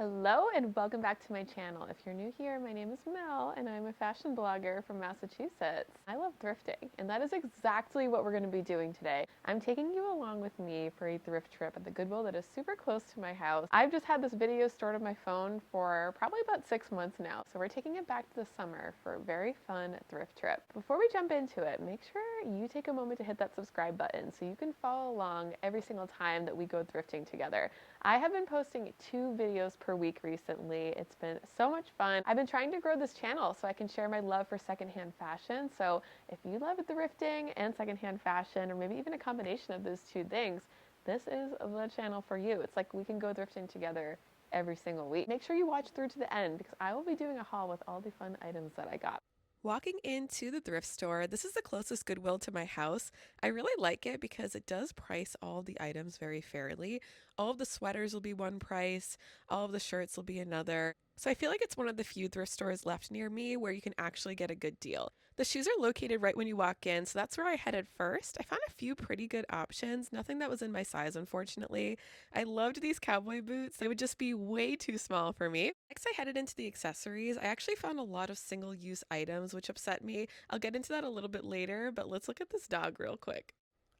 Hello and welcome back to my channel. If you're new here, my name is Mel and I'm a fashion blogger from Massachusetts. I love thrifting and that is exactly what we're going to be doing today. I'm taking you along with me for a thrift trip at the Goodwill that is super close to my house. I've just had this video stored on my phone for probably about 6 months now, so we're taking it back to the summer for a very fun thrift trip. Before we jump into it, make sure you take a moment to hit that subscribe button so you can follow along every single time that we go thrifting together. I have been posting 2 videos per week recently. It's been so much fun. I've been trying to grow this channel so I can share my love for secondhand fashion. So if you love thrifting and secondhand fashion, or maybe even a combination of those two things, this is the channel for you. It's like we can go thrifting together every single week. Make sure you watch through to the end because I will be doing a haul with all the fun items that I got. Walking into the thrift store, this is the closest Goodwill to my house. I really like it because it does price all of the items very fairly. All of the sweaters will be one price, all of the shirts will be another. So I feel like it's one of the few thrift stores left near me where you can actually get a good deal. The shoes are located right when you walk in, so that's where I headed first. I found a few pretty good options, nothing that was in my size, unfortunately. I loved these cowboy boots. They would just be way too small for me. Next, I headed into the accessories. I actually found a lot of single-use items, which upset me. I'll get into that a little bit later, but let's look at this dog real quick.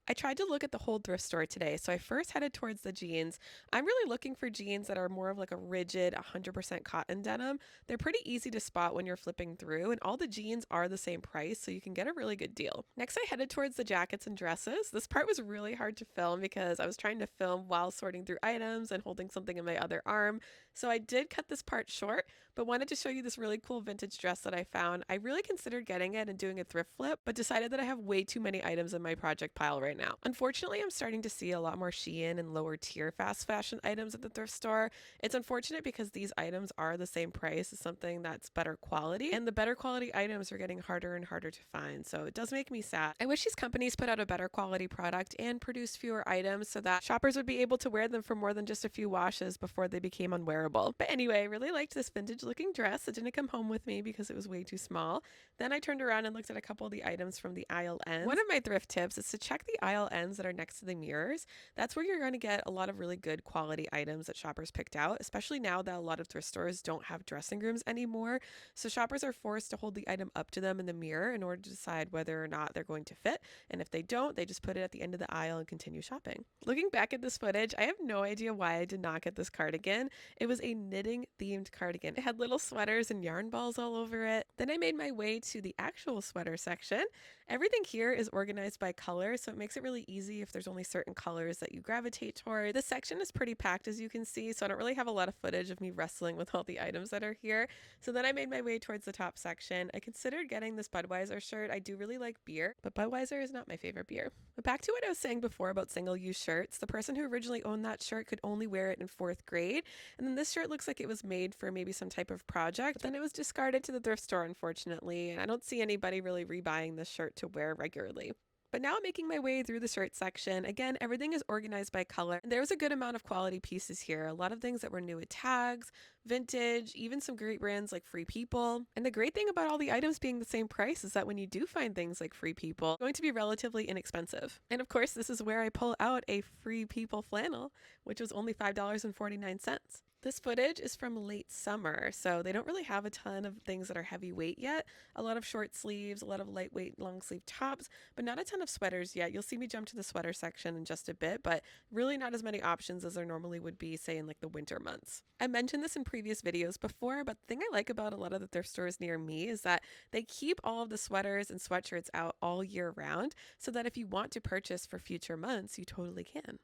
I tried to look at the whole thrift store today, so I first headed towards the jeans. I'm really looking for jeans that are more of like a rigid 100% cotton denim. They're pretty easy to spot when you're flipping through, and all the jeans are the same price, so you can get a really good deal. Next, I headed towards the jackets and dresses. This part was really hard to film because I was trying to film while sorting through items and holding something in my other arm, so I did cut this part short, but wanted to show you this really cool vintage dress that I found. I really considered getting it and doing a thrift flip, but decided that I have way too many items in my project pile right now. Unfortunately, I'm starting to see a lot more Shein and lower tier fast fashion items at the thrift store. It's unfortunate because these items are the same price as something that's better quality, and the better quality items are getting harder and harder to find, so it does make me sad. I wish these companies put out a better quality product and produced fewer items so that shoppers would be able to wear them for more than just a few washes before they became unwearable. But anyway, I really liked this vintage looking dress. It didn't come home with me because it was way too small. Then I turned around and looked at a couple of the items from the aisle ends. One of my thrift tips is to check the aisle ends that are next to the mirrors. That's where you're going to get a lot of really good quality items that shoppers picked out, especially now that a lot of thrift stores don't have dressing rooms anymore. So shoppers are forced to hold the item up to them in the mirror in order to decide whether or not they're going to fit. And if they don't, they just put it at the end of the aisle and continue shopping. Looking back at this footage, I have no idea why I did not get this cardigan. It was a knitting themed cardigan. It had little sweaters and yarn balls all over it. Then I made my way to the actual sweater section. Everything here is organized by color, so it makes it really easy if there's only certain colors that you gravitate toward. This section is pretty packed, as you can see, so I don't really have a lot of footage of me wrestling with all the items that are here. So then I made my way towards the top section. I considered getting this Budweiser shirt. I do really like beer, but Budweiser is not my favorite beer. But back to what I was saying before about single-use shirts. The person who originally owned that shirt could only wear it in 4th grade, and then this shirt looks like it was made for maybe some type of project, but then it was discarded to the thrift store, unfortunately, and I don't see anybody really rebuying this shirt to wear regularly. But now I'm making my way through the shirt section. Again, everything is organized by color. And there was a good amount of quality pieces here. A lot of things that were new with tags, vintage, even some great brands like Free People. And the great thing about all the items being the same price is that when you do find things like Free People, it's going to be relatively inexpensive. And of course, this is where I pull out a Free People flannel, which was only $5.49. This footage is from late summer, so they don't really have a ton of things that are heavyweight yet. A lot of short sleeves, a lot of lightweight long sleeve tops, but not a ton of sweaters yet. You'll see me jump to the sweater section in just a bit, but really not as many options as there normally would be, say, in like the winter months. I mentioned this in previous videos before, but the thing I like about a lot of the thrift stores near me is that they keep all of the sweaters and sweatshirts out all year round, so that if you want to purchase for future months, you totally can.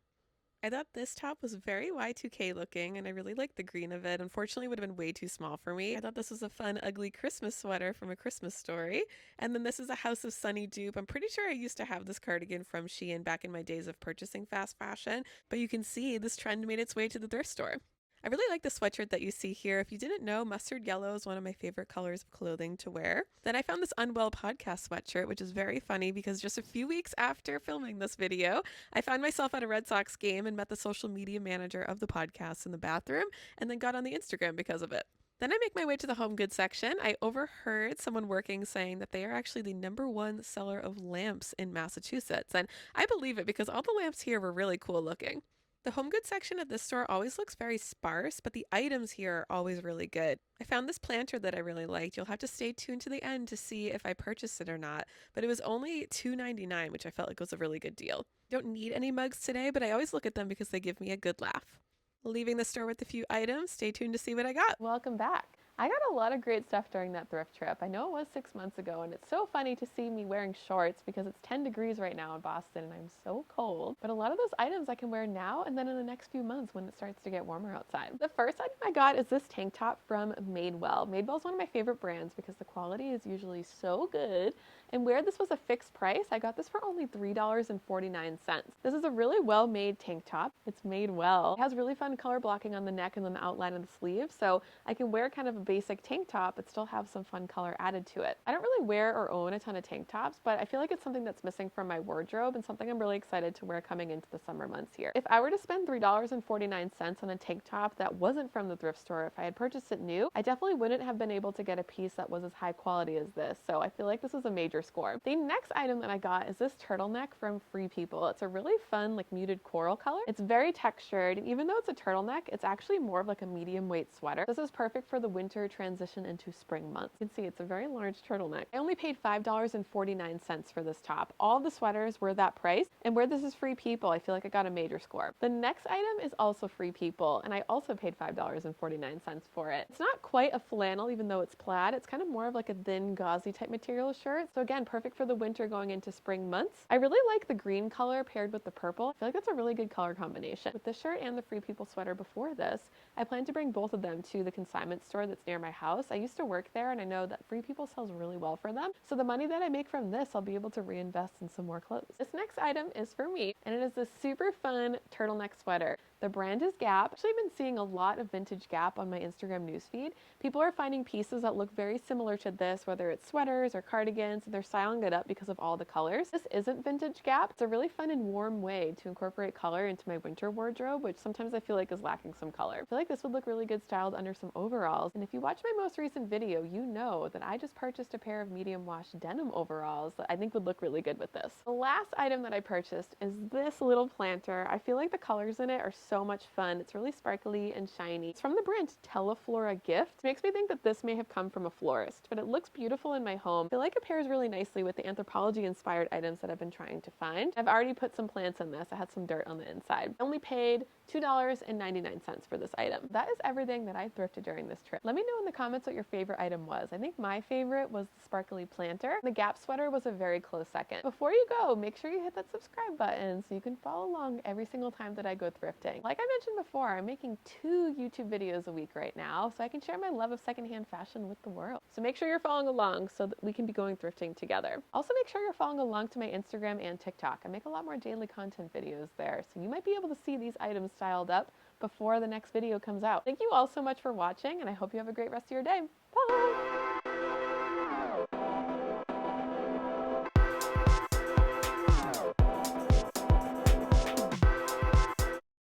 I thought this top was very Y2K looking, and I really liked the green of it. Unfortunately, it would have been way too small for me. I thought this was a fun, ugly Christmas sweater from A Christmas Story. And then this is a House of Sunny dupe. I'm pretty sure I used to have this cardigan from Shein back in my days of purchasing fast fashion, but you can see this trend made its way to the thrift store. I really like the sweatshirt that you see here. If you didn't know, mustard yellow is one of my favorite colors of clothing to wear. Then I found this Unwell podcast sweatshirt, which is very funny because just a few weeks after filming this video, I found myself at a Red Sox game and met the social media manager of the podcast in the bathroom, and then got on the Instagram because of it. Then I make my way to the home goods section. I overheard someone working saying that they are actually the #1 seller of lamps in Massachusetts, and I believe it because all the lamps here were really cool looking. The home goods section at this store always looks very sparse, but the items here are always really good. I found this planter that I really liked. You'll have to stay tuned to the end to see if I purchased it or not, but it was only $2.99, which I felt like was a really good deal. Don't need any mugs today, but I always look at them because they give me a good laugh. Leaving the store with a few items, stay tuned to see what I got. Welcome back. I got a lot of great stuff during that thrift trip. I know it was 6 months ago, and it's so funny to see me wearing shorts because it's 10 degrees right now in Boston and I'm so cold. But a lot of those items I can wear now and then in the next few months when it starts to get warmer outside. The first item I got is this tank top from Madewell. Madewell is one of my favorite brands because the quality is usually so good. And where this was a fixed price, I got this for only $3.49. This is a really well-made tank top. It's made well. It has really fun color blocking on the neck and then the outline of the sleeve, so I can wear kind of a basic tank top but still have some fun color added to it. I don't really wear or own a ton of tank tops, but I feel like it's something that's missing from my wardrobe and something I'm really excited to wear coming into the summer months here. If I were to spend $3.49 on a tank top that wasn't from the thrift store, if I had purchased it new, I definitely wouldn't have been able to get a piece that was as high quality as this, so I feel like this is a major score. The next item that I got is this turtleneck from Free People. It's a really fun, like muted coral color. It's very textured, and even though it's a turtleneck, it's actually more of like a medium weight sweater. This is perfect for the winter transition into spring months. You can see it's a very large turtleneck. I only paid $5.49 for this top. All of the sweaters were that price, and where this is Free People, I feel like I got a major score. The next item is also Free People, and I also paid $5.49 for it. It's not quite a flannel, even though it's plaid. It's kind of more of like a thin gauzy type material shirt. So again, perfect for the winter going into spring months. I really like the green color paired with the purple. I feel like that's a really good color combination. With this shirt and the Free People sweater before this, I plan to bring both of them to the consignment store that's near my house. I used to work there and I know that Free People sells really well for them. So the money that I make from this, I'll be able to reinvest in some more clothes. This next item is for me, and it is this super fun turtleneck sweater. The brand is Gap. Actually, I've been seeing a lot of vintage Gap on my Instagram newsfeed. People are finding pieces that look very similar to this, whether it's sweaters or cardigans, and they're styling it up because of all the colors. This isn't vintage Gap. It's a really fun and warm way to incorporate color into my winter wardrobe, which sometimes I feel like is lacking some color. I feel like this would look really good styled under some overalls. And if you watch my most recent video, you know that I just purchased a pair of medium wash denim overalls that I think would look really good with this. The last item that I purchased is this little planter. I feel like the colors in it are so much fun. It's really sparkly and shiny. It's from the brand Teleflora Gift. It makes me think that this may have come from a florist, but it looks beautiful in my home. I feel like it pairs really nicely with the anthropology inspired items that I've been trying to find. I've already put some plants in this. I had some dirt on the inside. I only paid $2.99 for this item. That is everything that I thrifted during this trip. Let me know in the comments what your favorite item was. I think my favorite was the sparkly planter. The Gap sweater was a very close second. Before you go, make sure you hit that subscribe button so you can follow along every single time that I go thrifting. Like I mentioned before, I'm making 2 YouTube videos a week right now, so I can share my love of secondhand fashion with the world. So make sure you're following along so that we can be going thrifting together. Also make sure you're following along to my Instagram and TikTok. I make a lot more daily content videos there, so you might be able to see these items styled up before the next video comes out. Thank you all so much for watching, and I hope you have a great rest of your day. Bye!